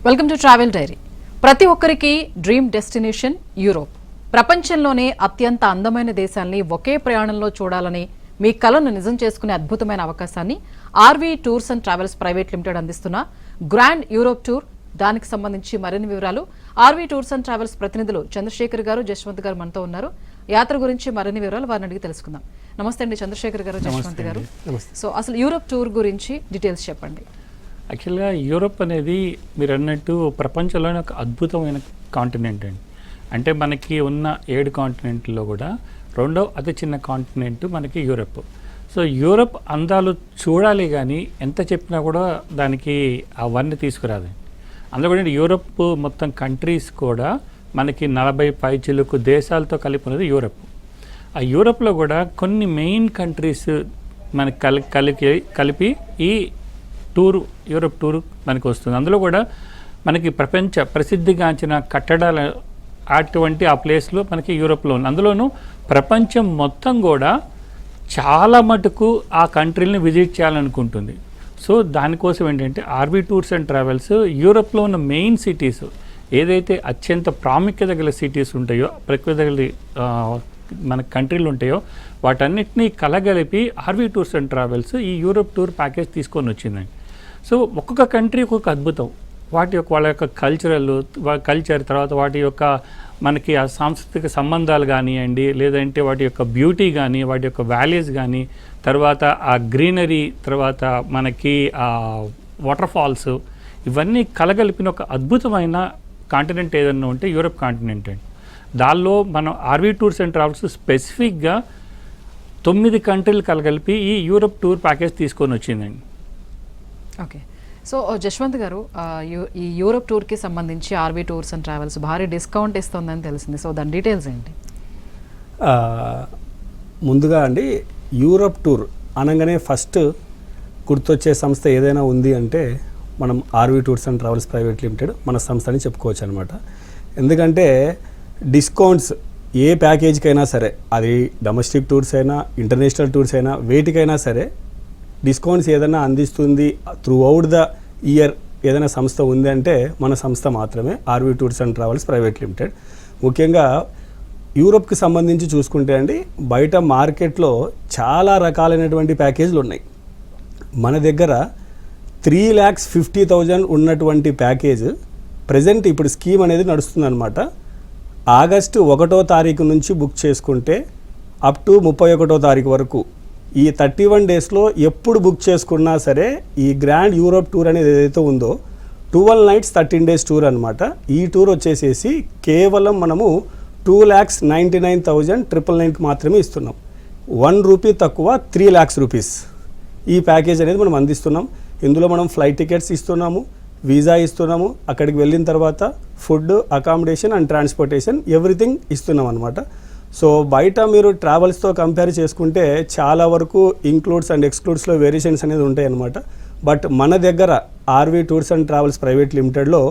Welcome to travel dairy. ప్రతి ఒక్కరికి dream destination Europe. ప్రపంచంలోనే అత్యంత అందమైన దేశాల్ని ఒకే ప్రయాణంలో చూడాలని మీ కలను నిజం చేసుకునే అద్భుతమైన అవకాశాన్ని RV tours and travels private limited అందిస్తున్న గ్రాండ్ యూరోప్ టూర్. దానికి సంబంధించి మరిన్ని వివరాలు ఆర్వీ టూర్స్ అండ్ ట్రావెల్స్ ప్రతినిధులు చంద్రశేఖర్ గారు, జశ్వంత్ గారు మనతో ఉన్నారు. యాత్ర గురించి మరిన్ని వివరాలు వారిని అడిగి తెలుసుకుందాం. నమస్తే అండి చంద్రశేఖర్ గారు, జశ్వంత్ గారు. సో అసలు యూరోప్ టూర్ గురించి డీటెయిల్స్ చెప్పండి. యాక్చువల్గా యూరోప్ అనేది మీరు అన్నట్టు ప్రపంచంలోనే ఒక అద్భుతమైన కాంటినెంట్ అండి. అంటే మనకి ఉన్న 7 కాంటినెంట్లో కూడా రెండో అతి చిన్న కాంటినెంట్ మనకి యూరోప్. సో యూరోప్ అందాలు చూడాలి కానీ ఎంత చెప్పినా కూడా దానికి అవన్నీ తీసుకురాదు. అందులో కూడా యూరోప్ మొత్తం కంట్రీస్ కూడా మనకి 40 పైచిలుకు దేశాలతో కలిపి ఉన్నది యూరోప్. ఆ యూరోప్లో కూడా కొన్ని మెయిన్ కంట్రీస్ మనకి కలిపి ఈ యూరోప్ టూర్ మనకి వస్తుంది. అందులో కూడా మనకి ప్రపంచ ప్రసిద్ధిగాంచిన కట్టడాలు అటువంటి ఆ ప్లేస్లో మనకి యూరోప్లో ఉంది. అందులోనూ ప్రపంచం మొత్తం కూడా చాలా మటుకు ఆ కంట్రీని విజిట్ చేయాలనుకుంటుంది. సో దానికోసం ఏంటంటే ఆర్వీ టూర్స్ అండ్ ట్రావెల్స్ యూరోప్లో ఉన్న మెయిన్ సిటీస్ ఏదైతే అత్యంత ప్రాముఖ్యత గల సిటీస్ ఉంటాయో, ప్రకృతి గల మన కంట్రీలు ఉంటాయో వాటన్నిటినీ కలగలిపి ఆర్వీ టూర్స్ అండ్ ట్రావెల్స్ ఈ యూరోప్ టూర్ ప్యాకేజ్ తీసుకొని వచ్చిందండి. సో ఒక్కొక్క కంట్రీ ఒక్కొక్క అద్భుతం, వాళ్ళ యొక్క కల్చర్ తర్వాత వాటి యొక్క మనకి ఆ సాంస్కృతిక సంబంధాలు కానివ్వండి, లేదంటే వాటి యొక్క బ్యూటీ కానీ, వాటి యొక్క వాల్యూస్ కానీ, తర్వాత ఆ గ్రీనరీ, తర్వాత మనకి ఆ వాటర్ ఫాల్స్, ఇవన్నీ కలగలిపిన ఒక అద్భుతమైన కాంటినెంట్ ఏదన్నా ఉంటే యూరోప్ కాంటినెంట్ అండి. దానిలో మనం ఆర్వీ టూర్స్ అండ్ ట్రావెల్స్ స్పెసిఫిక్గా 9 కంట్రీలు కలగలిపి ఈ యూరోప్ టూర్ ప్యాకేజ్ తీసుకొని వచ్చిందండి. ఓకే. సో జశ్వంత్ గారు, ఈ యూరోప్ టూర్కి సంబంధించి ఆర్వీ టూర్స్ అండ్ ట్రావెల్స్ భారీ డిస్కౌంట్ ఇస్తుందని తెలిసింది. సో దాని డీటెయిల్స్ ఏంటి? ముందుగా అండి, యూరోప్ టూర్ అనగానే ఫస్ట్ గుర్తొచ్చే సంస్థ ఏదైనా ఉంది అంటే మనం RV tours and travels private limited మన సంస్థ అని చెప్పుకోవచ్చు అనమాట. ఎందుకంటే డిస్కౌంట్స్ ఏ ప్యాకేజ్కైనా సరే, అది డొమెస్టిక్ టూర్స్ అయినా ఇంటర్నేషనల్ టూర్స్ అయినా వేటికైనా సరే డిస్కౌంట్స్ ఏదైనా అందిస్తుంది త్రూ అవుట్ ద ఇయర్ ఏదైనా సంస్థ ఉంది అంటే మన సంస్థ మాత్రమే, RV tours and travels private limited. ముఖ్యంగా యూరోప్కి సంబంధించి చూసుకుంటే అండి, బయట మార్కెట్లో చాలా రకాలైనటువంటి ప్యాకేజీలు ఉన్నాయి. మన దగ్గర 3,50,000 ఉన్నటువంటి ప్యాకేజ్ ప్రజెంట్ ఇప్పుడు స్కీమ్ అనేది నడుస్తుందన్నమాట. ఆగస్టు 1వ తారీఖు నుంచి బుక్ చేసుకుంటే అప్ టు 31వ తారీఖు వరకు ఈ 31 డేస్లో ఎప్పుడు బుక్ చేసుకున్నా సరే ఈ గ్రాండ్ యూరోప్ టూర్ అనేది ఏదైతే ఉందో 12 nights 13 days టూర్ అనమాట. ఈ టూర్ వచ్చేసేసి కేవలం మనము 2,99,999కి మాత్రమే ఇస్తున్నాం. 1 రూపీ తక్కువ 3 lakhs రూపీస్ ఈ ప్యాకేజ్ అనేది మనం అందిస్తున్నాం. ఇందులో మనం ఫ్లైట్ టికెట్స్ ఇస్తున్నాము, వీసా ఇస్తున్నాము, అక్కడికి వెళ్ళిన తర్వాత food, accommodation and transportation everything ఇస్తున్నాం అనమాట. సో బయట మీరు ట్రావెల్స్తో కంపేర్ చేసుకుంటే చాలా వరకు ఇంక్లూడ్స్ అండ్ ఎక్స్క్లూడ్స్లో వేరియేషన్స్ అనేది ఉంటాయి అన్నమాట. బట్ మన దగ్గర RV tours and travels private లిమిటెడ్లో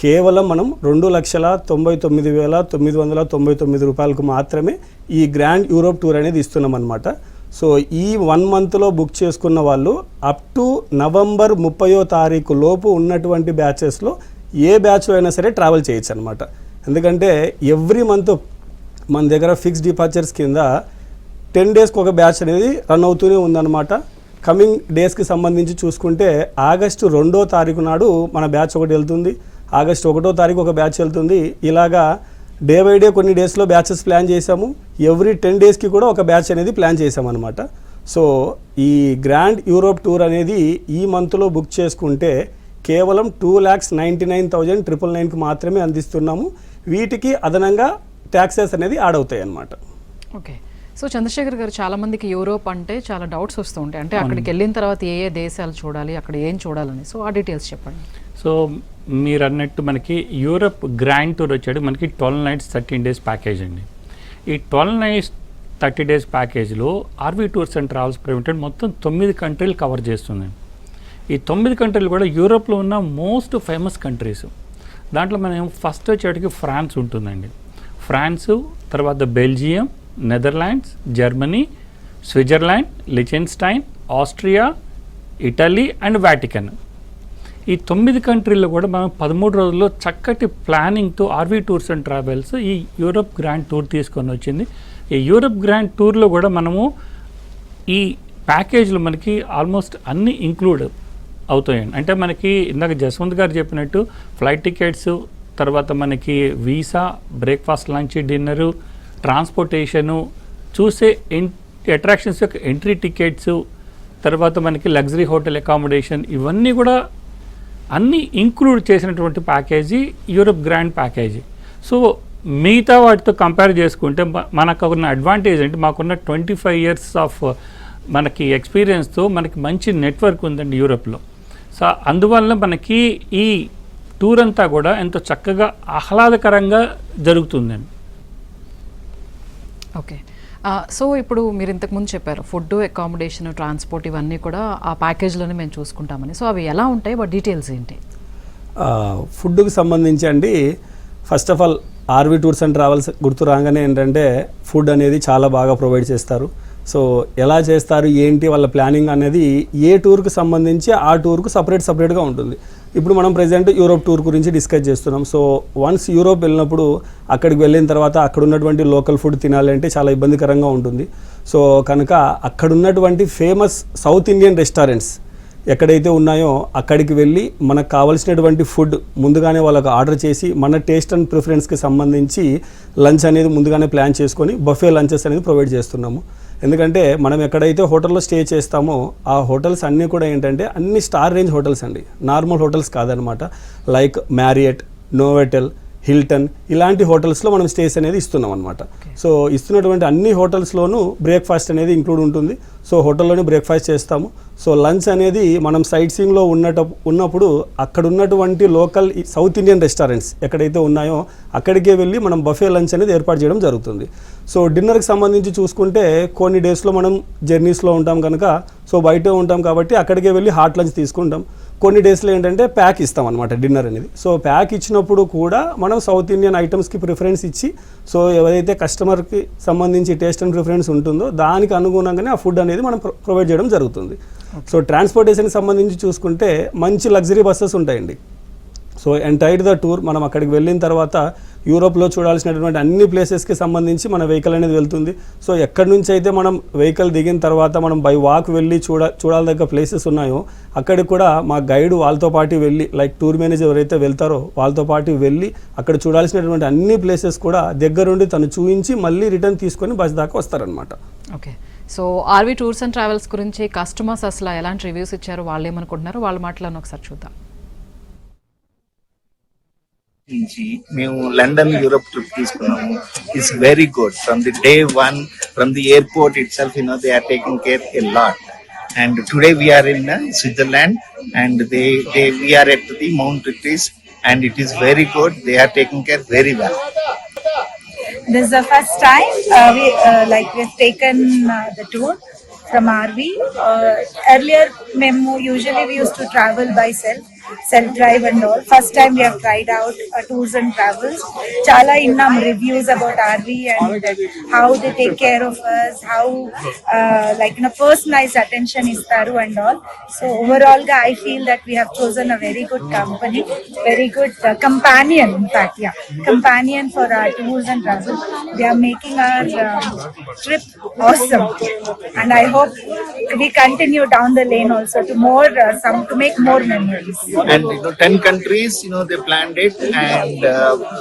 కేవలం మనం 2,99,999 రూపాయలకు మాత్రమే ఈ గ్రాండ్ యూరోప్ టూర్ అనేది ఇస్తున్నాం అనమాట. సో ఈ 1 monthలో బుక్ చేసుకున్న వాళ్ళు అప్ టు నవంబర్ 30వ తారీఖు లోపు ఉన్నటువంటి బ్యాచెస్లో ఏ బ్యాచ్లో అయినా సరే ట్రావెల్ చేయొచ్చు అనమాట. ఎందుకంటే ఎవ్రీ మంత్ మన దగ్గర ఫిక్స్ డిపార్చర్స్ కింద 10 daysకి ఒక బ్యాచ్ అనేది రన్ అవుతూనే ఉందన్నమాట. కమింగ్ డేస్కి సంబంధించి చూసుకుంటే ఆగస్టు 2వ తారీఖు నాడు మన బ్యాచ్ ఒకటి వెళ్తుంది, ఆగస్టు 1వ తారీఖు ఒక బ్యాచ్ వెళ్తుంది. ఇలాగా డే బై డే కొన్ని డేస్లో బ్యాచెస్ ప్లాన్ చేసాము. ఎవ్రీ 10 daysకి కూడా ఒక బ్యాచ్ అనేది ప్లాన్ చేసామన్నమాట. సో ఈ గ్రాండ్ యూరోప్ టూర్ అనేది ఈ మంత్లో బుక్ చేసుకుంటే కేవలం 2,99,999కి మాత్రమే అందిస్తున్నాము. వీటికి అదనంగా ట్యాక్సెస్ అనేది యాడ్ అవుతాయి అన్నమాట. ఓకే. సో చంద్రశేఖర్ గారు, చాలా మందికి యూరోప్ అంటే చాలా డౌట్స్ వస్తూ ఉంటాయి. అంటే అక్కడికి వెళ్ళిన తర్వాత ఏ ఏ దేశాలు చూడాలి, అక్కడ ఏం చూడాలని, సో ఆ డీటెయిల్స్ చెప్పండి. సో మీరు అన్నట్టు మనకి యూరోప్ గ్రాండ్ టూర్ వచ్చాడు మనకి 12 nights 13 days ప్యాకేజ్ అండి. ఈ 12 nights 30 days ప్యాకేజ్లో RV tours and travels private మొత్తం 9 కంట్రీలు కవర్ చేస్తుందండి. ఈ 9 కంట్రీలు కూడా యూరోప్లో ఉన్న మోస్ట్ ఫేమస్ కంట్రీస్. దాంట్లో మనం ఫస్ట్ వచ్చేటికి ఫ్రాన్స్ ఉంటుందండి. ఫ్రాన్సు, తర్వాత Belgium, Netherlands, Germany, Switzerland, Liechtenstein, Austria, Italy and Vatican. ఈ 9 కంట్రీల్లో కూడా మనం 13 రోజుల్లో చక్కటి ప్లానింగ్తో ఆర్వీ టూర్స్ అండ్ ట్రావెల్స్ ఈ యూరప్ గ్రాండ్ టూర్ తీసుకొని వచ్చింది. ఈ యూరప్ గ్రాండ్ టూర్లో కూడా మనము ఈ ప్యాకేజ్లో మనకి ఆల్మోస్ట్ అన్నీ ఇంక్లూడ్ అవుతాయండి. అంటే మనకి ఇందాక జస్వంత్ గారు చెప్పినట్టు ఫ్లైట్ టికెట్స్, తర్వాత మనకి visa, breakfast, lunch, dinner, transportation, చూసే అట్రాక్షన్స్ యొక్క ఎంట్రీ టికెట్స్, తర్వాత మనకి లగ్జరీ హోటల్ అకామిడేషన్, ఇవన్నీ కూడా అన్నీ ఇంక్లూడ్ చేసినటువంటి package Europe grand package. So మిగతా వాటితో కంపేర్ చేసుకుంటే మనకు ఉన్న అడ్వాంటేజ్ అంటే మాకున్న 25 years ఆఫ్ మనకి ఎక్స్పీరియన్స్తో మనకి మంచి నెట్వర్క్ ఉందండి యూరప్లో. సో అందువల్ల మనకి ఈ టూర్ అంతా కూడా ఎంతో చక్కగా ఆహ్లాదకరంగా జరుగుతుందండి. ఓకే, సో ఇప్పుడు మీరు ఇంతకుముందు చెప్పారు ఫుడ్, అకామిడేషన్, ట్రాన్స్పోర్ట్ ఇవన్నీ కూడా ఆ ప్యాకేజ్లోనే మేము చూసుకుంటామని. సో అవి ఎలా ఉంటాయి, వాటి డీటెయిల్స్ ఏంటి? ఫుడ్కి సంబంధించి అండి, first of all RV tours and travels గుర్తు రాగానే ఏంటంటే ఫుడ్ అనేది చాలా బాగా ప్రొవైడ్ చేస్తారు. సో ఎలా చేస్తారు ఏంటి వాళ్ళ ప్లానింగ్ అనేది ఏ టూర్కి సంబంధించి ఆ టూర్కు సపరేట్గా ఉంటుంది. ఇప్పుడు మనం ప్రజెంట్ యూరోప్ టూర్ గురించి డిస్కస్ చేస్తున్నాం. సో వన్స్ యూరోప్ వెళ్ళినప్పుడు అక్కడికి వెళ్ళిన తర్వాత అక్కడ ఉన్నటువంటి లోకల్ ఫుడ్ తినాలంటే చాలా ఇబ్బందికరంగా ఉంటుంది. సో కనుక అక్కడ ఉన్నటువంటి ఫేమస్ సౌత్ ఇండియన్ రెస్టారెంట్స్ ఎక్కడైతే ఉన్నాయో అక్కడికి వెళ్ళి మనకు కావాల్సినటువంటి ఫుడ్ ముందుగానే వాళ్ళకు ఆర్డర్ చేసి మన టేస్ట్ అండ్ ప్రిఫరెన్స్కి సంబంధించి లంచ్ అనేది ముందుగానే ప్లాన్ చేసుకొని బఫే లంచెస్ అనేది ప్రొవైడ్ చేస్తున్నాము. ఎందుకంటే మనం ఎక్కడైతే హోటల్లో స్టే చేస్తామో ఆ హోటల్స్ అన్నీ కూడా ఏంటంటే అన్ని స్టార్ రేంజ్ హోటల్స్ అండి, నార్మల్ హోటల్స్ కాదనమాట. లైక్ మ్యారియట్, నోవెటెల్, హిల్టన్ ఇలాంటి హోటల్స్లో మనం స్టేస్ అనేది ఇస్తున్నాం అనమాట. సో ఇస్తున్నటువంటి అన్ని హోటల్స్లోనూ బ్రేక్ఫాస్ట్ అనేది ఇంక్లూడ్ ఉంటుంది. సో హోటల్లోనే బ్రేక్ఫాస్ట్ చేస్తాము. సో లంచ్ అనేది మనం సైట్ సీయింగ్లో ఉన్నప్పుడు అక్కడ ఉన్నటువంటి లోకల్ సౌత్ ఇండియన్ రెస్టారెంట్స్ ఎక్కడైతే ఉన్నాయో అక్కడికే వెళ్ళి మనం బఫే లంచ్ అనేది ఏర్పాటు చేయడం జరుగుతుంది. సో డిన్నర్కి సంబంధించి చూసుకుంటే కొన్ని డేస్లో మనం జర్నీస్లో ఉంటాం కనుక సో బయటే ఉంటాం కాబట్టి అక్కడికే వెళ్ళి హాట్ లంచ్ తీసుకుంటాం. కొన్ని డేస్లో ఏంటంటే ప్యాక్ ఇస్తాం అనమాట డిన్నర్ అనేది. సో ప్యాక్ ఇచ్చినప్పుడు కూడా మనం సౌత్ ఇండియన్ ఐటమ్స్కి ప్రిఫరెన్స్ ఇచ్చి సో ఎవరైతే కస్టమర్కి సంబంధించి టేస్ట్ అండ్ ప్రిఫరెన్స్ ఉంటుందో దానికి అనుగుణంగానే ఆ ఫుడ్ అనేది మనం ప్రొవైడ్ చేయడం జరుగుతుంది. సో ట్రాన్స్పోర్టేషన్కి సంబంధించి చూసుకుంటే మంచి లగ్జరీ బస్సెస్ ఉంటాయండి. సో ఎంటైర్ ద టూర్ మనం అక్కడికి వెళ్ళిన తర్వాత యూరోప్లో చూడాల్సినటువంటి అన్ని ప్లేసెస్కి సంబంధించి మన వెహికల్ అనేది వెళ్తుంది. సో ఎక్కడి నుంచి అయితే మనం వెహికల్ దిగిన తర్వాత మనం బై వాక్ వెళ్ళి చూడాలదగ్గ ప్లేసెస్ ఉన్నాయో అక్కడికి కూడా మా గైడ్ వాళ్ళతో పాటు వెళ్ళి, లైక్ టూర్ మేనేజర్ ఎవరైతే వెళ్తారో వాళ్ళతో పాటు వెళ్ళి అక్కడ చూడాల్సినటువంటి అన్ని ప్లేసెస్ కూడా దగ్గరుండి తను చూపించి మళ్ళీ రిటర్న్ తీసుకొని బస్ దాకా వస్తారనమాట. Okay, so RV tours and travels గురించి కస్టమర్స్ అసలు ఎలాంటి రివ్యూస్ ఇచ్చారు, వాళ్ళు ఏమనుకుంటున్నారు, వాళ్ళ మాటలను ఒకసారి చూద్దాం. మేము లండన్ యూరోప్ ట్రిప్ తీసుకున్నాము. It's very good from the day one, from the airport itself they are taking care a lot. And today we are in Switzerland and we are at the Mount Retreat and it is very good. They are taking care very well. This is the first time we've taken the tour from RV. Earlier, usually we used to travel by self-drive and all. First time we have tried out tours and travels. Chala innam reviews about RV and how they take care of us, how personalized attention istaru and all. So overall, I feel that we have chosen a very good company, very good companion. In fact, companion for our tours and travels. They are making our trip awesome, and I hope we continue down the lane also to make more memories. And 10 countries they planned it and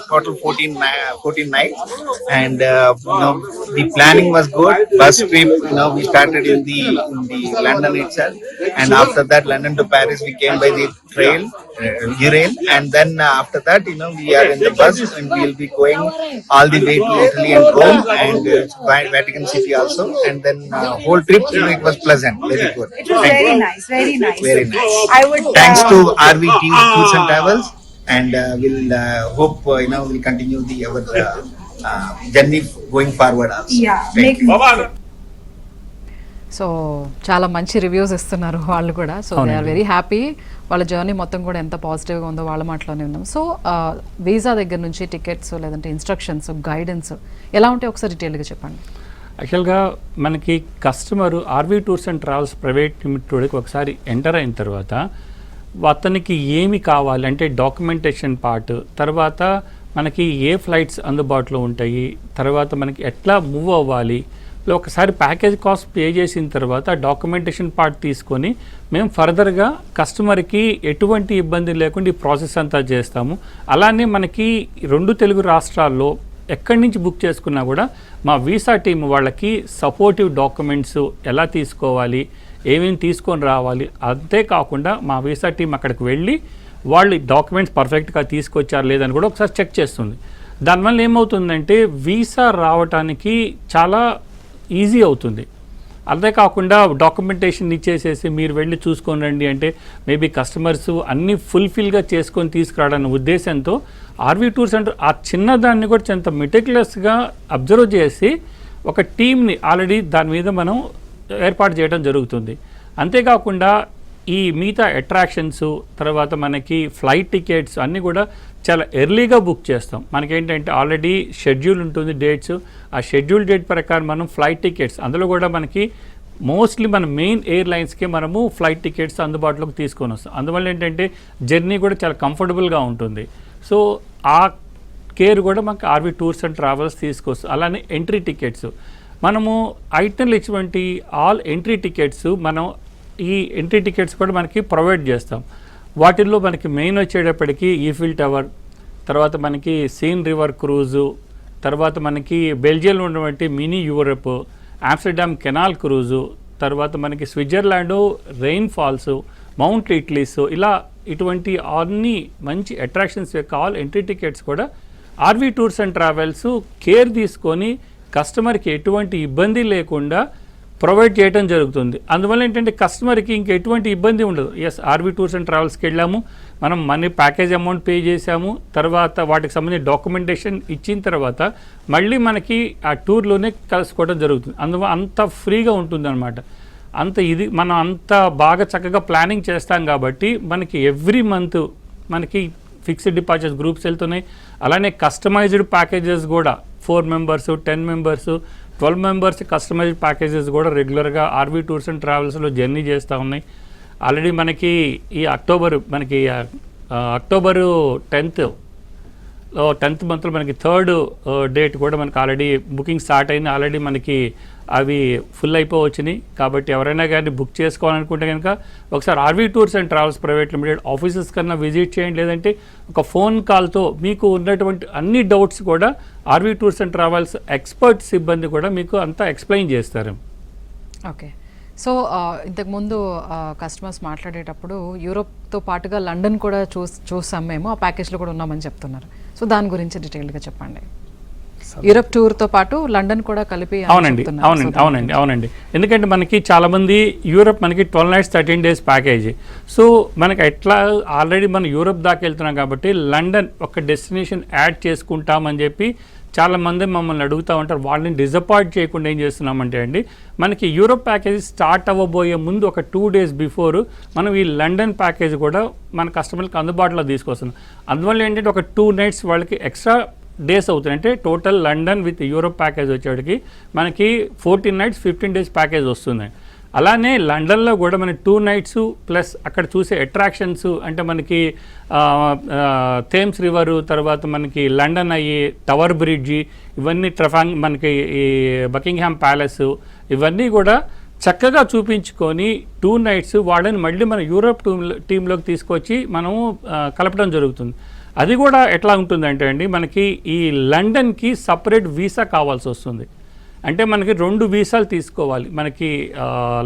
total 14 nights and the planning was good. Bus trip we started in the London itself and after that London to Paris we came by the train and then after that we are in the bus and we will be going all the way to Italy and Rome and Vatican City also, and then whole trip it was pleasant, very good. It was very nice. Very nice. I would thanks to RV Tours and Travels and we'll hope we'll continue our journey going forward also. So చాలా మంచి reviews ఇస్తున్నారు వాళ్ళు కూడా. So they are very happy. వాళ్ళ journey మొత్తం కూడా ఎంత పాజిటివ్గా ఉందో వాళ్ళ మాటలోనే ఉన్నాం. సో వీసా దగ్గర నుంచి టికెట్స్ లేదంటే ఇన్స్ట్రక్షన్స్, గైడెన్స్ ఎలా ఉంటే ఒకసారి డీటెయిల్గా చెప్పండి. యాక్చువల్గా మనకి customer RV tours and travels private లిమిటెడ్కి ఒకసారి ఎంటర్ అయిన తర్వాత అతనికి ఏమి కావాలి అంటే డాక్యుమెంటేషన్ పార్ట్, తర్వాత మనకి ఏ ఫ్లైట్స్ అందుబాటులో ఉంటాయి, తర్వాత మనకి ఎట్లా మూవ్ అవ్వాలి, ఒకసారి ప్యాకేజ్ కాస్ట్ పే చేసిన తర్వాత డాక్యుమెంటేషన్ పార్ట్ తీసుకొని మేము ఫర్దర్గా కస్టమర్కి ఎటువంటి ఇబ్బంది లేకుండా ఈ ప్రాసెస్ అంతా చేస్తాము. అలానే మనకి 2 తెలుగు రాష్ట్రాల్లో ఎక్కడి నుంచి బుక్ చేసుకున్నా కూడా మా వీసా టీం వాళ్ళకి సపోర్టివ్ డాక్యుమెంట్స్ ఎలా తీసుకోవాలి, ఏమేమి తీసుకొని రావాలి, అంతేకాకుండా మా వీసా టీం అక్కడికి వెళ్ళి వాళ్ళు డాక్యుమెంట్స్ పర్ఫెక్ట్గా తీసుకొచ్చారు లేదని కూడా ఒకసారి చెక్ చేస్తుంది. దానివల్ల ఏమవుతుందంటే వీసా రావటానికి చాలా ఈజీ అవుతుంది. అంతేకాకుండా డాక్యుమెంటేషన్ ఇచ్చేసేసి మీరు వెళ్ళి చూసుకొని రండి అంటే మేబీ కస్టమర్స్ అన్నీ ఫుల్ఫిల్గా చేసుకొని తీసుకురావడానికి ఉద్దేశంతో ఆర్వీ టూర్స్ సెంటర్ ఆ చిన్నదాన్ని కూడా చాలా మెటిక్యులస్గా అబ్జర్వ్ చేసి ఒక టీమ్ని ఆల్రెడీ దాని మీద మనం ఏర్పాటు చేయడం జరుగుతుంది. అంతేకాకుండా ఈ మిగతా అట్రాక్షన్స్, తర్వాత మనకి ఫ్లైట్ టికెట్స్ అన్నీ కూడా చాలా ఎర్లీగా బుక్ చేస్తాం. మనకేంటంటే ఆల్రెడీ షెడ్యూల్ ఉంటుంది డేట్స్, ఆ షెడ్యూల్ డేట్ ప్రకారం మనం ఫ్లైట్ టికెట్స్ అందులో కూడా మనకి మోస్ట్లీ మన మెయిన్ ఎయిర్లైన్స్కే మనము ఫ్లైట్ టికెట్స్ అందుబాటులోకి తీసుకొని వస్తాం. అందువల్ల ఏంటంటే జర్నీ కూడా చాలా కంఫర్టబుల్గా ఉంటుంది. సో ఆ కేర్ కూడా మనకి ఆర్వీ టూర్స్ అండ్ ట్రావెల్స్ తీసుకొస్తాం. అలానే ఎంట్రీ టికెట్స్ మనము ఐటెల్ ఇటువంటి ఆల్ ఎంట్రీ టికెట్స్ మనం ఈ ఎంట్రీ టికెట్స్ కూడా మనకి ప్రొవైడ్ చేస్తాం. వాటిల్లో మనకి మెయిన్ వచ్చేటప్పటికి ఈఫిల్ టవర్, తర్వాత మనకి సీన్ రివర్ క్రూజు, తర్వాత మనకి బెల్జియంలో ఉన్నటువంటి mini Europe, Amsterdam canal cruise, తర్వాత మనకి Switzerland rain falls, mount Titlis, ఇలా ఇటువంటి అన్ని మంచి అట్రాక్షన్స్ యొక్క ఆల్ ఎంట్రీ టికెట్స్ కూడా RV tours and travels care తీసుకొని కస్టమర్కి ఎటువంటి ఇబ్బంది లేకుండా ప్రొవైడ్ చేయడం జరుగుతుంది. అందువల్ల ఏంటంటే కస్టమర్కి ఇంకెటువంటి ఇబ్బంది ఉండదు. ఎస్, ఆర్వీ టూర్స్ అండ్ ట్రావెల్స్కి వెళ్ళాము, మనం మనీ ప్యాకేజ్ అమౌంట్ పే చేసాము, తర్వాత వాటికి సంబంధించిన డాక్యుమెంటేషన్ ఇచ్చిన తర్వాత మళ్ళీ మనకి ఆ టూర్లోనే కలుసుకోవడం జరుగుతుంది. అందువల్ల అంత ఫ్రీగా ఉంటుందన్నమాట. అంత ఇది మనం అంత బాగా చక్కగా ప్లానింగ్ చేస్తాం కాబట్టి మనకి ఎవ్రీ మంత్ మనకి ఫిక్స్డ్ డిపార్చర్స్ గ్రూప్స్ వెళ్తున్నాయి. అలానే కస్టమైజ్డ్ ప్యాకేజెస్ కూడా 4 members, 10 members, 12 members customized packages కూడా రెగ్యులర్గా ఆర్వీ టూర్స్ అండ్ ట్రావెల్స్లో జర్నీ చేస్తూ ఉన్నాయి. ఆల్రెడీ మనకి ఈ అక్టోబరు 10th మంత్లో మనకి 3rd డేట్ కూడా మనకి ఆల్రెడీ బుకింగ్ స్టార్ట్ అయింది. ఆల్రెడీ మనకి అవి ఫుల్ అయిపోవచ్చినాయి. కాబట్టి ఎవరైనా కానీ బుక్ చేసుకోవాలనుకుంటే కనుక ఒకసారి RV tours and travels private limited offices కన్నా విజిట్ చేయండి, లేదంటే ఒక ఫోన్ కాల్తో మీకు ఉన్నటువంటి అన్ని డౌట్స్ కూడా RV tours and travels expert సిబ్బంది కూడా మీకు అంతా ఎక్స్ప్లెయిన్ చేస్తారు. ఓకే. సో ఇంతకుముందు కస్టమర్స్ మాట్లాడేటప్పుడు యూరోప్తో పాటుగా లండన్ కూడా చూసాం మేము, ఆ ప్యాకేజ్లో కూడా ఉన్నామని చెప్తున్నారు. సో దాని గురించి డీటెయిల్గా చెప్పండి. యూరోప్ టూర్తో పాటు లండన్ కూడా కలిపి. అవునండి. ఎందుకంటే మనకి చాలామంది యూరోప్ మనకి 12 nights 13 days ప్యాకేజ్. సో మనకి ఎట్లా ఆల్రెడీ మనం యూరోప్ దాకా వెళ్తున్నాం కాబట్టి లండన్ ఒక డెస్టినేషన్ యాడ్ చేసుకుంటామని చెప్పి చాలామంది మమ్మల్ని అడుగుతూ ఉంటారు. వాళ్ళని డిసప్పాయింట్ చేయకుండా ఏం చేస్తున్నామంటే అండి, మనకి యూరోప్ ప్యాకేజ్ స్టార్ట్ అవ్వబోయే ముందు ఒక 2 days బిఫోర్ మనం ఈ లండన్ ప్యాకేజ్ కూడా మన కస్టమర్లకు అందుబాటులో తీసుకొస్తున్నాం. అందువల్ల ఏంటంటే ఒక 2 nights వాళ్ళకి ఎక్స్ట్రా డేస్ అవుతుంది. అంటే total London with Europe package వచ్చేటికి మనకి 14 nights 15 days ప్యాకేజ్ వస్తుంది. అలానే లండన్లో కూడా మనకి 2 nights ప్లస్ అక్కడ చూసే అట్రాక్షన్స్ అంటే మనకి థేమ్స్ రివరు, తర్వాత మనకి లండన్ అయ్యి టవర్ బ్రిడ్జి, ఇవన్నీ మనకి ఈ బకింగ్హామ్ ప్యాలెస్, ఇవన్నీ కూడా చక్కగా చూపించుకొని 2 nights వాళ్ళని మళ్ళీ మన యూరోప్ టీంలోకి తీసుకొచ్చి మనము కలపడం జరుగుతుంది. అది కూడా ఎట్లా ఉంటుందంటే అండి, మనకి ఈ లండన్కి సపరేట్ వీసా కావాల్సి వస్తుంది. అంటే మనకి 2 వీసాలు తీసుకోవాలి. మనకి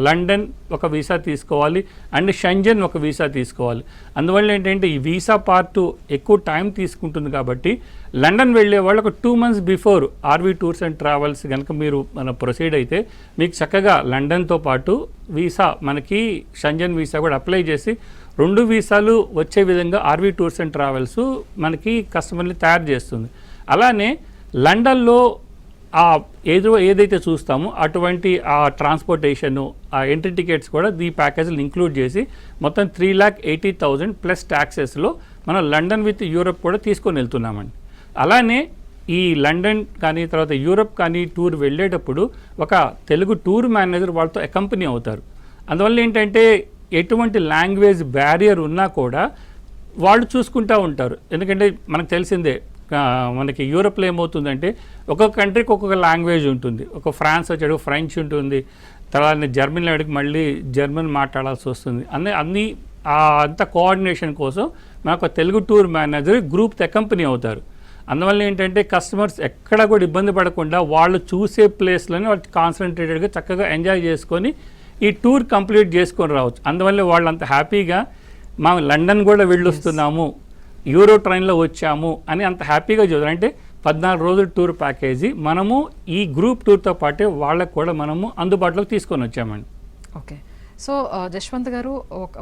లండన్ ఒక వీసా తీసుకోవాలి అండ్ షెంజన్ ఒక వీసా తీసుకోవాలి. అందువల్ల ఏంటంటే ఈ వీసా పార్ట్ ఎక్కువ టైం తీసుకుంటుంది కాబట్టి లండన్ వెళ్ళే వాళ్ళు ఒక 2 months before RV tours and travels కనుక మీరు మన ప్రొసీడ్ అయితే మీకు చక్కగా లండన్తో పాటు వీసా మనకి షెంజన్ వీసా కూడా అప్లై చేసి 2 వీసాలు వచ్చే విధంగా ఆర్వీ టూర్స్ అండ్ ట్రావెల్స్ మనకి కస్టమర్ని తయారు చేస్తుంది. అలానే లండన్లో ఏదైతే చూస్తామో అటువంటి ఆ ట్రాన్స్పోర్టేషను, ఆ ఎంట్రీ టికెట్స్ కూడా ఈ ప్యాకేజీలు ఇంక్లూడ్ చేసి మొత్తం 3,80,000 ప్లస్ ట్యాక్సెస్లో మనం లండన్ విత్ యూరోప్ కూడా తీసుకొని వెళ్తున్నామండి. అలానే ఈ లండన్ కానీ తర్వాత యూరోప్ కానీ టూర్ వెళ్ళేటప్పుడు ఒక తెలుగు టూర్ మేనేజర్ వాళ్ళతో అకంపెనీ అవుతారు. అందువల్ల ఏంటంటే ఎటువంటి లాంగ్వేజ్ బ్యారియర్ ఉన్నా కూడా వాళ్ళు చూసుకుంటూ ఉంటారు. ఎందుకంటే మనకు తెలిసిందే మనకి యూరోప్లో ఏమవుతుందంటే ఒక్కొక్క కంట్రీకి ఒక్కొక్క లాంగ్వేజ్ ఉంటుంది. ఒక ఫ్రాన్స్ వచ్చాడు ఫ్రెంచ్ ఉంటుంది, తర్వాత జర్మనీలో అడిగి మళ్ళీ జర్మన్ మాట్లాడాల్సి వస్తుంది. అన్నీ అంత కోఆర్డినేషన్ కోసం మనకు Telugu tour manager group company అవుతారు. అందువల్ల ఏంటంటే కస్టమర్స్ ఎక్కడ కూడా ఇబ్బంది పడకుండా వాళ్ళు చూసే ప్లేస్లోనే వాళ్ళు కాన్సన్ట్రేటెడ్గా చక్కగా ఎంజాయ్ చేసుకొని ఈ టూర్ కంప్లీట్ చేసుకొని రావచ్చు. అందువల్ల వాళ్ళు అంత హ్యాపీగా మేము లండన్ కూడా వెళ్ళొస్తున్నాము, యూరో ట్రైన్లో వచ్చాము అని అంత హ్యాపీగా చూద్దాం. అంటే 14 రోజుల టూర్ ప్యాకేజీ మనము ఈ గ్రూప్ టూర్తో పాటే వాళ్ళకు కూడా మనము అందుబాటులోకి తీసుకొని వచ్చామండి. ఓకే, సో జశ్వంత్ గారు,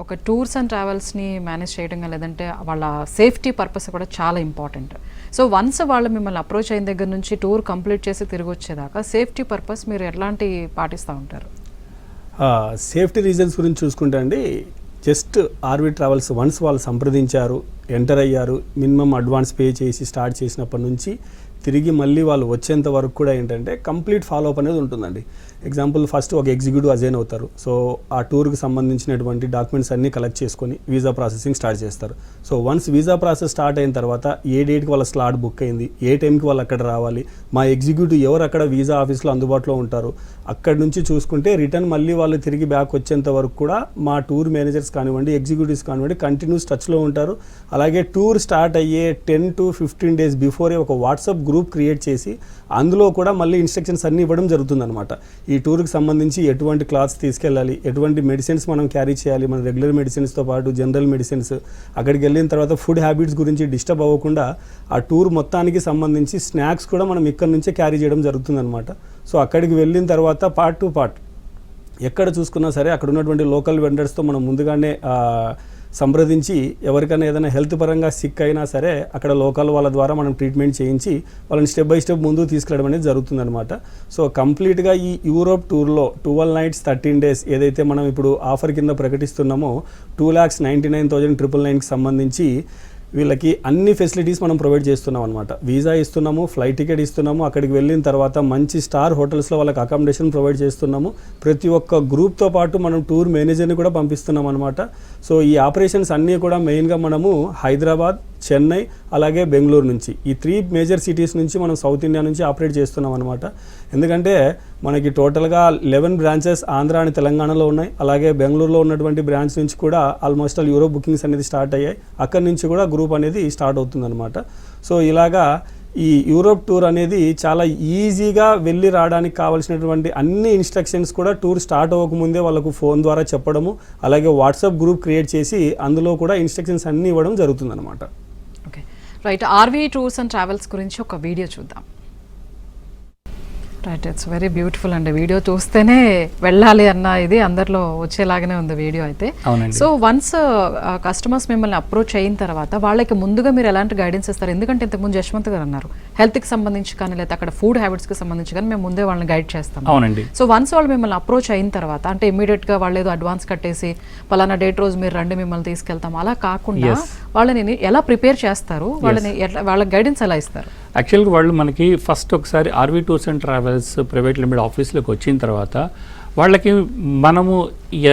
ఒక టూర్స్ అండ్ ట్రావెల్స్ని మేనేజ్ చేయడం లేదంటే వాళ్ళ సేఫ్టీ పర్పస్ కూడా చాలా ఇంపార్టెంట్. సో వన్స్ వాళ్ళు మిమ్మల్ని అప్రోచ్ అయిన దగ్గర నుంచి టూర్ కంప్లీట్ చేసి తిరిగి వచ్చేదాకా సేఫ్టీ పర్పస్ మీరు ఎలాంటి పాటిస్తూ ఉంటారు? సేఫ్టీ రీజన్స్ గురించి చూసుకుంటే అండి, జస్ట్ ఆర్వీ ట్రావెల్స్ వన్స్ వాళ్ళు సంప్రదించారు, ఎంటర్ అయ్యారు, మినిమం అడ్వాన్స్ పే చేసి స్టార్ట్ చేసినప్పటి నుంచి తిరిగి మళ్ళీ వాళ్ళు వచ్చేంత వరకు కూడా ఏంటంటే కంప్లీట్ ఫాలో అప్ అనేది ఉంటుందండి. ఎగ్జాంపుల్ ఫస్ట్ ఒక ఎగ్జిక్యూటివ్ అజైన్ అవుతారు. సో ఆ టూర్కి సంబంధించినటువంటి డాక్యుమెంట్స్ అన్నీ కలెక్ట్ చేసుకొని వీసా ప్రాసెసింగ్ స్టార్ట్ చేస్తారు. So once visa process start అయిన తర్వాత ఏ డేట్కి వాళ్ళ స్లాట్ బుక్ అయింది, ఏ టైంకి వాళ్ళు అక్కడ రావాలి, మా ఎగ్జిక్యూటివ్ ఎవరు అక్కడ వీసా ఆఫీస్లో అందుబాటులో ఉంటారు, అక్కడి నుంచి చూసుకుంటే రిటర్న్ మళ్ళీ వాళ్ళు తిరిగి బ్యాక్ వచ్చేంత వరకు కూడా మా టూర్ మేనేజర్స్ కానివ్వండి, ఎగ్జిక్యూటివ్స్ కానివ్వండి కంటిన్యూస్ టచ్లో ఉంటారు. అలాగే టూర్ స్టార్ట్ అయ్యే 10 to 15 days బిఫోరే ఒక వాట్సాప్ గ్రూప్ క్రియేట్ చేసి అందులో కూడా మళ్ళీ ఇన్స్ట్రక్షన్స్ అన్నీ ఇవ్వడం జరుగుతుందన్నమాట. ఈ టూర్కి సంబంధించి ఎటువంటి క్లాత్స్ తీసుకెళ్ళాలి, ఎటువంటి మెడిసిన్స్ మనం క్యారీ చేయాలి, మన రెగ్యులర్ మెడిసిన్స్తో పాటు జనరల్ మెడిసిన్స్, అక్కడికి వెళ్ళిన తర్వాత ఫుడ్ హ్యాబిట్స్ గురించి డిస్టర్బ్ అవ్వకుండా ఆ టూర్ మొత్తానికి సంబంధించి స్నాక్స్ కూడా మనం ఇక్కడ నుంచే క్యారీ చేయడం జరుగుతుందన్నమాట. సో అక్కడికి వెళ్ళిన తర్వాత పార్ట్ టు పార్ట్ ఎక్కడ చూసుకున్నా సరే అక్కడ ఉన్నటువంటి లోకల్ వెండర్స్తో మనం ముందుగానే సంప్రదించి ఎవరికైనా ఏదైనా హెల్త్ పరంగా సిక్ అయినా సరే అక్కడ లోకల్ వాళ్ళ ద్వారా మనం ట్రీట్మెంట్ చేయించి వాళ్ళని స్టెప్ బై స్టెప్ ముందుకు తీసుకెళ్ళడం అనేది జరుగుతుందన్నమాట. సో కంప్లీట్గా ఈ యూరోప్ టూర్లో 12 nights 13 days ఏదైతే మనం ఇప్పుడు ఆఫర్ కింద ప్రకటిస్తున్నామో 2,99,999కి సంబంధించి వీళ్ళకి అన్ని ఫెసిలిటీస్ మనం ప్రొవైడ్ చేస్తున్నాం అనమాట. వీసా ఇస్తున్నాము, ఫ్లైట్ టికెట్ ఇస్తున్నాము, అక్కడికి వెళ్ళిన తర్వాత మంచి స్టార్ హోటల్స్లో వాళ్ళకి అకామిడేషన్ ప్రొవైడ్ చేస్తున్నాము. ప్రతి ఒక్క గ్రూప్తో పాటు మనం టూర్ మేనేజర్ని కూడా పంపిస్తున్నాం అనమాట. సో ఈ ఆపరేషన్స్ అన్నీ కూడా మెయిన్గా మనము హైదరాబాద్, చెన్నై అలాగే బెంగళూరు నుంచి ఈ 3 మేజర్ సిటీస్ నుంచి మనం సౌత్ ఇండియా నుంచి ఆపరేట్ చేస్తున్నాం అనమాట. ఎందుకంటే మనకి టోటల్గా 11 బ్రాంచెస్ ఆంధ్ర అండ్ తెలంగాణలో ఉన్నాయి. అలాగే బెంగళూరులో ఉన్నటువంటి బ్రాంచ్ నుంచి కూడా ఆల్మోస్ట్ ఆల్ యూరోప్ బుకింగ్స్ అనేది స్టార్ట్ అయ్యాయి. అక్కడి నుంచి కూడా గ్రూప్ అనేది స్టార్ట్ అవుతుందన్నమాట. సో ఇలాగా ఈ యూరోప్ టూర్ అనేది చాలా ఈజీగా వెళ్ళి రావడానికి కావాల్సినటువంటి అన్ని ఇన్స్ట్రక్షన్స్ కూడా టూర్ స్టార్ట్ అవ్వకముందే వాళ్ళకు ఫోన్ ద్వారా చెప్పడము, అలాగే వాట్సాప్ గ్రూప్ క్రియేట్ చేసి అందులో కూడా ఇన్స్ట్రక్షన్స్ అన్నీ ఇవ్వడం జరుగుతుందన్నమాట. Okay, right. RV tours and travels గురించి ఒక వీడియో చూద్దాం. రైట్, ఇట్స్ వెరీ బ్యూటిఫుల్ అండి. వీడియో చూస్తేనే వెళ్ళాలి అన్న ఇది అందరిలో వచ్చేలాగానే ఉంది వీడియో అయితే. సో వన్స్ కస్టమర్స్ మిమ్మల్ని అప్రోచ్ అయిన తర్వాత వాళ్ళకి ముందుగా మీరు ఎలాంటి గైడెన్స్ ఇస్తారు? ఎందుకంటే ఇంతకుముందు జశ్వంత్ గారు అన్నారు హెల్త్కి సంబంధించి కానీ లేదా అక్కడ ఫుడ్ హ్యాబిట్స్కి సంబంధించి కానీ మేము ముందే వాళ్ళని గైడ్ చేస్తాం. అవునండి. సో వన్స్ వాళ్ళు మిమ్మల్ని అప్రోచ్ అయిన తర్వాత అంటే ఇమీడియట్గా వాళ్ళు ఏదో అడ్వాన్స్ కట్టేసి పలానా డేట్ రోజు మీరు రండి మిమ్మల్ని తీసుకెళ్తాం అలా కాకుండా వాళ్ళని ఎలా ప్రిపేర్ చేస్తారు, వాళ్ళకి గైడెన్స్ ఎలా ఇస్తారు? యాక్చువల్గా వాళ్ళు మనకి ఫస్ట్ ఒకసారి RV tours and travels private limited ఆఫీస్లోకి వచ్చిన తర్వాత వాళ్ళకి మనము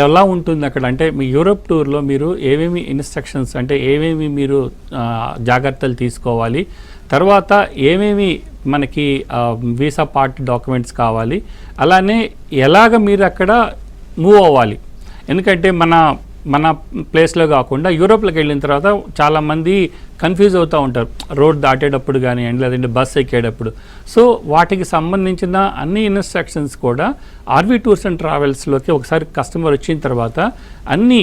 ఎలా ఉంటుంది అక్కడ అంటే మీ యూరోప్ టూర్లో మీరు ఏమేమి ఇన్స్ట్రక్షన్స్ అంటే ఏమేమి మీరు జాగ్రత్తలు తీసుకోవాలి, తర్వాత ఏమేమి మనకి వీసా పార్ట్ డాక్యుమెంట్స్ కావాలి, అలానే ఎలాగ మీరు అక్కడ మూవ్ అవ్వాలి. ఎందుకంటే మన ప్లేస్లో కాకుండా యూరోప్లోకి వెళ్ళిన తర్వాత చాలామంది కన్ఫ్యూజ్ అవుతూ ఉంటారు రోడ్ దాటేటప్పుడు కానివ్వండి లేదంటే బస్ ఎక్కేటప్పుడు. సో వాటికి సంబంధించిన అన్ని ఇన్స్ట్రక్షన్స్ కూడా ఆర్వీ టూర్స్ అండ్ ట్రావెల్స్లోకి ఒకసారి కస్టమర్ వచ్చిన తర్వాత అన్నీ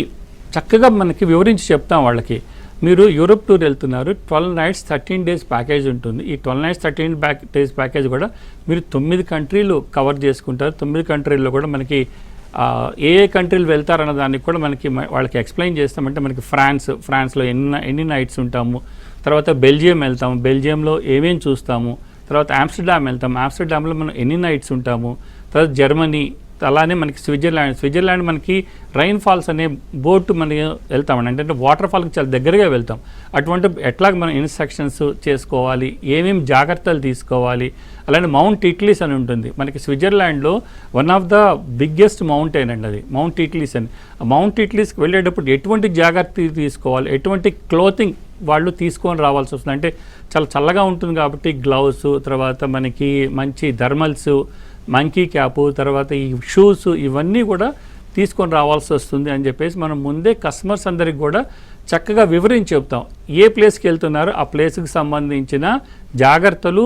చక్కగా మనకి వివరించి చెప్తాం వాళ్ళకి. మీరు యూరోప్ టూర్ వెళ్తున్నారు, 12 nights 13 days ప్యాకేజ్ ఉంటుంది. ఈ 12 nights 13 days ప్యాకేజ్ కూడా మీరు 9 కంట్రీలు కవర్ చేసుకుంటారు. 9 కంట్రీల్లో కూడా మనకి ఏ కంట్రీలు వెళ్తారన్న దానికి కూడా మనకి వాళ్ళకి ఎక్స్ప్లెయిన్ చేస్తామంటే మనకి ఫ్రాన్స్లో ఎన్ని నైట్స్ ఉంటాము, తర్వాత బెల్జియం వెళ్తాము, బెల్జియంలో ఏమేమి చూస్తాము, తర్వాత ఆమ్స్టర్డామ్ వెళ్తాము, ఆమ్స్టర్డామ్లో మనం ఎన్ని నైట్స్ ఉంటాము, తర్వాత జర్మనీ, అలానే మనకి స్విట్జర్లాండ్ మనకి రైన్ ఫాల్స్ అనే బోట్ మనం వెళ్తామండి, అంటే వాటర్ ఫాల్కి చాలా దగ్గరగా వెళ్తాం. అటువంటి ఎట్లా మనం ఇన్స్ట్రక్షన్స్ చేసుకోవాలి, ఏమేమి జాగ్రత్తలు తీసుకోవాలి. అలానే మౌంట్ ఇట్లీస్ అని ఉంటుంది మనకి స్విట్జర్లాండ్లో, one of the biggest mountain అండి అది మౌంట్ ఇట్లీస్ అని. మౌంట్ ఇట్లీస్కి వెళ్ళేటప్పుడు ఎటువంటి జాగ్రత్తలు తీసుకోవాలి, ఎటువంటి క్లోతింగ్ వాళ్ళు తీసుకొని రావాల్సి వస్తుంది, అంటే చాలా చల్లగా ఉంటుంది కాబట్టి గ్లౌస్, తర్వాత మనకి మంచి థర్మల్స్, మంకీ క్యాపు, తర్వాత ఈ షూస్ ఇవన్నీ కూడా తీసుకొని రావాల్సి వస్తుంది అని చెప్పేసి మనం ముందే కస్టమర్స్ అందరికి కూడా చక్కగా వివరించి చెప్తాం. ఏ ప్లేస్కి వెళ్తున్నారో ఆ ప్లేస్కి సంబంధించిన జాగ్రత్తలు,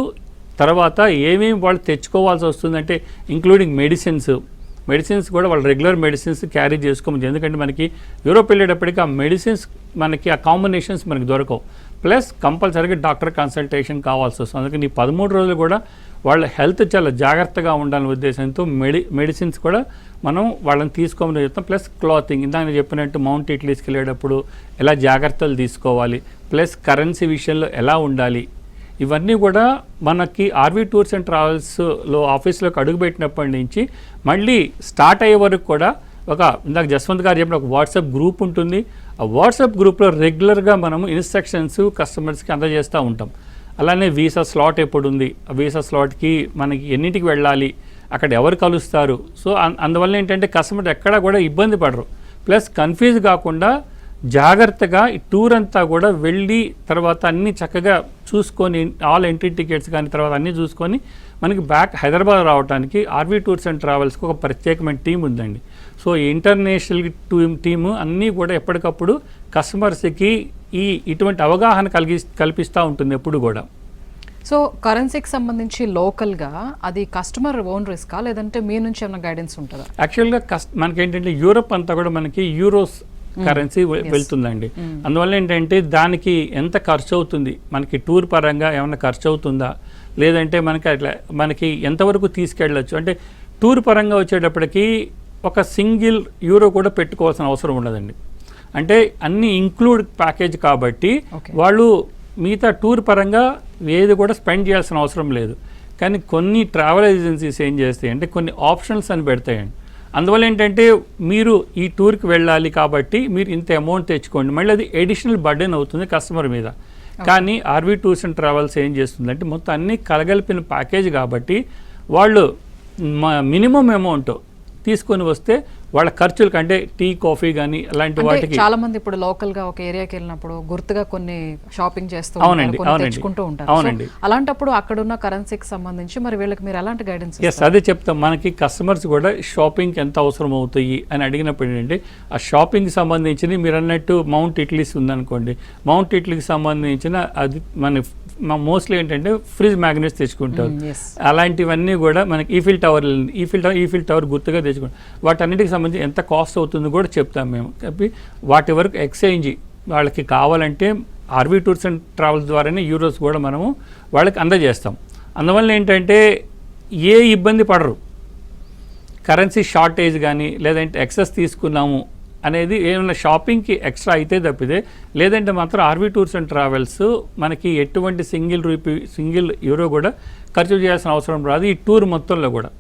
తర్వాత ఏమేమి వాళ్ళు తెచ్చుకోవాల్సి వస్తుంది, అంటే ఇంక్లూడింగ్ మెడిసిన్స్ కూడా వాళ్ళు రెగ్యులర్ మెడిసిన్స్ క్యారీ చేసుకోవచ్చు. ఎందుకంటే మనకి యూరోప్ వెళ్ళేటప్పటికి ఆ మెడిసిన్స్ మనకి ఆ కాంబినేషన్స్ మనకి దొరకవు. ప్లస్ కంపల్సరీగా డాక్టర్ కన్సల్టేషన్ కావాల్సి వస్తుంది. అందుకని ఈ 13 రోజులు కూడా వాళ్ళ హెల్త్ చాలా జాగ్రత్తగా ఉండాలనే ఉద్దేశంతో మెడిసిన్స్ కూడా మనం వాళ్ళని తీసుకోమని చెప్తాం. ప్లస్ క్లాతింగ్, ఇందాక నేను చెప్పినట్టు మౌంట్ ఇట్లీస్కి వెళ్ళేటప్పుడు ఎలా జాగ్రత్తలు తీసుకోవాలి, ప్లస్ కరెన్సీ విషయంలో ఎలా ఉండాలి, ఇవన్నీ కూడా మనకి ఆర్వీ టూర్స్ అండ్ ట్రావెల్స్లో ఆఫీస్లోకి అడుగుపెట్టినప్పటి నుంచి మళ్ళీ స్టార్ట్ అయ్యే వరకు కూడా ఇందాక జస్వంత్ గారు చెప్పిన ఒక వాట్సాప్ గ్రూప్ ఉంటుంది. ఆ వాట్సాప్ గ్రూప్లో రెగ్యులర్గా మనము ఇన్స్ట్రక్షన్స్ కస్టమర్స్కి అందజేస్తూ ఉంటాం. అలానే వీసా స్లాట్ ఎప్పుడు ఉంది, ఆ వీసా స్లాట్కి మనకి ఎన్నింటికి వెళ్ళాలి, అక్కడ ఎవరు కలుస్తారు. సో అందువల్ల ఏంటంటే కస్టమర్ ఎక్కడా కూడా ఇబ్బంది పడరు. ప్లస్ కన్ఫ్యూజ్ కాకుండా జాగ్రత్తగా ఈ టూర్ అంతా కూడా వెళ్ళి తర్వాత అన్నీ చక్కగా చూసుకొని ఆల్ ఎంట్రీ టికెట్స్ కానీ తర్వాత అన్నీ చూసుకొని మనకి బ్యాక్ హైదరాబాద్ రావడానికి ఆర్వీ టూర్స్ అండ్ ట్రావెల్స్కి ఒక ప్రత్యేకమైన టీం ఉందండి. సో ఇంటర్నేషనల్ టీము అన్నీ కూడా ఎప్పటికప్పుడు కస్టమర్స్కి ఇటువంటి అవగాహన కల్పిస్తూ ఉంటుంది ఎప్పుడు కూడా. సో కరెన్సీకి సంబంధించి లోకల్గా అది కస్టమర్ ఓన్ రిస్కా, లేదంటే మీ నుంచి ఏమైనా గైడెన్స్ ఉంటుందా? యాక్చువల్గా మనకేంటంటే యూరోప్ అంతా కూడా మనకి యూరోస్ కరెన్సీ వెళ్తుందండి. అందువల్ల ఏంటంటే దానికి ఎంత ఖర్చు అవుతుంది, మనకి టూర్ పరంగా ఏమైనా ఖర్చు అవుతుందా, లేదంటే మనకి ఎంతవరకు తీసుకెళ్ళచ్చు, అంటే టూర్ పరంగా వచ్చేటప్పటికి ఒక సింగిల్ యూరో కూడా పెట్టుకోవాల్సిన అవసరం ఉండదండి. అంటే అన్ని ఇంక్లూడ్ ప్యాకేజ్ కాబట్టి వాళ్ళు మిగతా టూర్ పరంగా ఏది కూడా స్పెండ్ చేయాల్సిన అవసరం లేదు. కానీ కొన్ని ట్రావెల్ ఏజెన్సీస్ ఏం చేస్తాయి అంటే కొన్ని ఆప్షన్స్ అని పెడతాయండి. అందువల్ల ఏంటంటే మీరు ఈ టూర్కి వెళ్ళాలి కాబట్టి మీరు ఇంత అమౌంట్ తెచ్చుకోండి, మళ్ళీ అది ఎడిషనల్ బర్డెన్ అవుతుంది కస్టమర్ మీద. కానీ ఆర్వీ టూర్స్ అండ్ ట్రావెల్స్ ఏం చేస్తుందంటే మొత్తం అన్నీ కలగలిపిన ప్యాకేజ్ కాబట్టి వాళ్ళు మినిమం అమౌంట్ తీసుకొని వస్తే వాళ్ళ ఖర్చులకు, అంటే టీ కాఫీ కానీ అలాంటి వాటికి చాలా మంది ఇప్పుడు లోకల్ గా ఒక ఏరియాకి వెళ్ళినప్పుడు గుర్తుగా కొన్ని షాపింగ్ చేస్తూ తెచ్చుకుంటూ ఉంటారు. అవునండి. అలాంటప్పుడు అక్కడ ఉన్న కరెన్సీకి సంబంధించి మరి వీళ్ళకి మీరు ఎలాంటి గైడెన్స్? అదే చెప్తాం. మనకి కస్టమర్స్ కూడా షాపింగ్కి ఎంత అవసరం అవుతాయి అని అడిగినప్పుడు ఏంటంటే ఆ షాపింగ్కి సంబంధించిన మీరు అన్నట్టు మౌంట్ ఇట్లీస్ ఉందనుకోండి, మౌంట్ ఇట్లీకి సంబంధించిన అది మోస్ట్లీ ఏంటంటే ఫ్రిడ్జ్ మ్యాగ్నెట్స్ తెచ్చుకుంటారు. అలాంటివన్నీ కూడా మనకి ఈఫిల్ టవర్ గుర్తుగా తెచ్చుకుంటాం. వాటన్నిటికి సంబంధించి ఎంత కాస్ట్ అవుతుందో కూడా చెప్తాం మేము. కాబట్టి వాటి వరకు ఎక్స్చేంజ్ వాళ్ళకి కావాలంటే ఆర్వీ టూర్స్ అండ్ ట్రావెల్స్ ద్వారానే యూరోస్ కూడా మనము వాళ్ళకి అందజేస్తాం. అందువల్ల ఏంటంటే ఏ ఇబ్బంది పడరు. కరెన్సీ షార్టేజ్ కానీ లేదంటే ఎక్సెస్ తీసుకున్నాము అనేది ఏమైనా షాపింగ్కి ఎక్స్ట్రా అయితే తప్పితే, లేదంటే మాత్రం ఆర్వీ టూర్స్ అండ్ ట్రావెల్స్ మనకి ఎటువంటి సింగిల్ యూరో కూడా ఖర్చు చేయాల్సిన అవసరం రాదు ఈ టూర్ మొత్తంలో కూడా.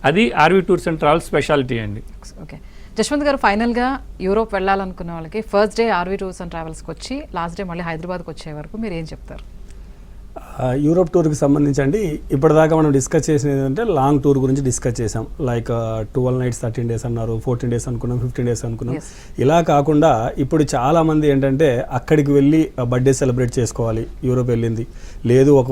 అది RV tours and travels speciality అండి. ఓకే జశ్వంత్ గారు, ఫైనల్గా యూరోప్ వెళ్ళాలనుకున్న వాళ్ళకి first day RV tours and ట్రావెల్స్కి వచ్చి లాస్ట్ డే మళ్ళీ హైదరాబాద్కి వచ్చే వరకు మీరు ఏం చెప్తారు? యూరోప్ టూర్కి సంబంధించి అండి ఇప్పటిదాకా మనం డిస్కస్ చేసినది ఏంటంటే లాంగ్ టూర్ గురించి డిస్కస్ చేసాం. లైక్ 12 nights 13 days అన్నారు, 14 days అనుకున్నాం, 15 days అనుకున్నాం. ఇలా కాకుండా ఇప్పుడు చాలామంది ఏంటంటే అక్కడికి వెళ్ళి బర్త్డే సెలబ్రేట్ చేసుకోవాలి, యూరోప్ వెళ్ళింది లేదు, ఒక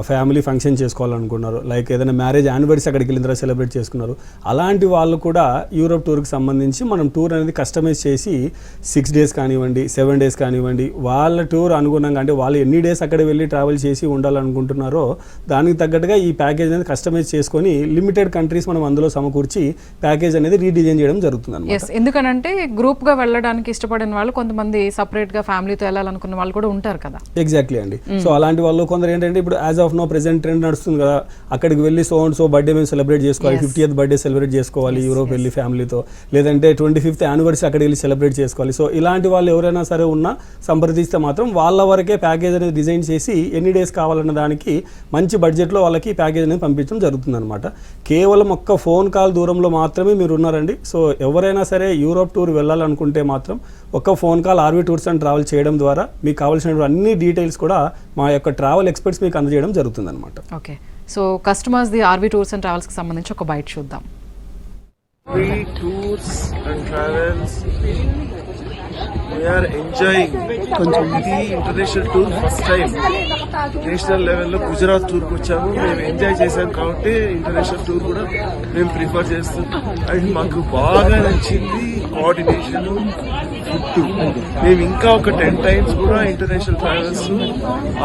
ఫ్యామిలీ ఫంక్షన్ చేసుకోవాలనుకున్నారు, లైక్ ఏదైనా మ్యారేజ్ యానివర్సరీ అక్కడికి వెళ్ళిన తర్వాత సెలబ్రేట్ చేసుకున్నారు. అలాంటి వాళ్ళు కూడా యూరోప్ టూర్కి సంబంధించి మనం టూర్ అనేది కస్టమైజ్ చేసి 6 days కానివ్వండి, 7 days కానివ్వండి, వాళ్ళ టూర్ అనుగుణంగా, అంటే వాళ్ళు ఎన్ని డేస్ అక్కడ వెళ్ళి ట్రావెల్ చేసి ఉండాలనుకుంటున్నారో దానికి తగ్గట్టుగా ఈ ప్యాకేజ్ అనేది కస్టమైజ్ చేసుకొని లిమిటెడ్ కంట్రీస్ మనం అందులో సమకూర్చి ప్యాకేజ్ అనేది రీడిజైన్ చేయడం జరుగుతుంది అన్నమాట. ఎందుకంటే గ్రూప్ గా వెళ్ళడానికి ఇష్టపడిన వాళ్ళు కొంతమంది సపరేట్ గా ఫ్యామిలీతో వెళ్ళాలనుకున్న వాళ్ళు కూడా ఉంటారు కదా. ఎగ్జాక్ట్లీ అండి. సో అలాంటి వాళ్ళు కొందరు ఏంటంటే ఇప్పుడు as of now present trend నడుస్తుంది కదా, అక్కడికి వెళ్ళి సో బర్త్డే మేము సెలబ్రేట్ చేసుకోవాలి, 50th బర్త్డే సెలబ్రేట్ చేసుకోవాలి యూరోప్ వెళ్ళి ఫ్యామిలీతో, లేదంటే 25th యానివర్సరీ అక్కడికి వెళ్ళి సెలబ్రేట్ చేసుకోవాలి. సో ఇలాంటి వాళ్ళు ఎవరైనా సరే ఉన్నా సంప్రదిస్తే మాత్రం వాళ్ళ వరకే ప్యాకేజ్ అనేది డిజైన్ చేసి ఎన్ని డేస్ డేస్ కావాలన్న దానికి మంచి బడ్జెట్లో వాళ్ళకి ప్యాకేజ్ అనేది పంపించడం జరుగుతుందన్నమాట. కేవలం ఒక్క ఫోన్ కాల్ దూరంలో మాత్రమే మీరు ఉన్నారండి. సో ఎవరైనా సరే యూరోప్ టూర్ వెళ్ళాలనుకుంటే మాత్రం ఒక్క phone call RV tours and travel చేయడం ద్వారా మీకు కావాల్సిన అన్ని డీటెయిల్స్ కూడా మా యొక్క ట్రావెల్ ఎక్స్పర్ట్స్ మీకు అందజేయడం జరుగుతుందన్నమాట. ఓకే, సో కస్టమర్స్ది ఆర్వీ టూర్స్ అండ్ ట్రావెల్స్కి సంబంధించి ఒక బైట్ చూద్దాం. We tours and travels, we are enjoying the international tour first time. National లెవెల్లో గుజరాత్ టూర్కి వచ్చాము, మేము ఎంజాయ్ చేసాం కాబట్టి ఇంటర్నేషనల్ టూర్ కూడా మేము ప్రిఫర్ చేస్తున్నాం. అండ్ మాకు బాగా నచ్చింది కోఆర్డినేషన్, ఫుడ్. మేము ఇంకా ఒక 10 times కూడా ఇంటర్నేషనల్ ట్రావెల్స్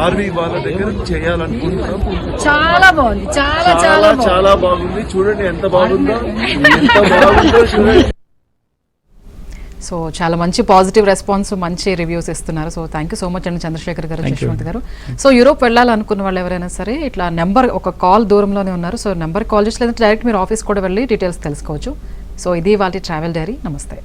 ఆర్వీ వాళ్ళ దగ్గర చేయాలనుకుంటున్నాం. చాలా బాగుంది, చాలా చాలా చాలా బాగుంది. చూడండి ఎంత బాగుందో, ఎంత బాగుందో చూడండి. సో చాలా మంచి పాజిటివ్ రెస్పాన్స్, మంచి రివ్యూస్ ఇస్తున్నారు. So thank you so much అండి చంద్రశేఖర్ గారు, జశ్వంత్ గారు. సో యూరోప్ వెళ్ళాలనుకున్న వాళ్ళు ఎవరైనా సరే ఇట్లా నెంబర్ ఒక కాల్ దూరంలోనే ఉన్నారు. సో నెంబర్ కాల్ చేసి లేదంటే డైరెక్ట్ మీరు ఆఫీస్ కూడా వెళ్ళి డీటెయిల్స్ తెలుసుకోవచ్చు. సో ఇది వాళ్ళ ట్రావెల్ డైరీ. నమస్తే.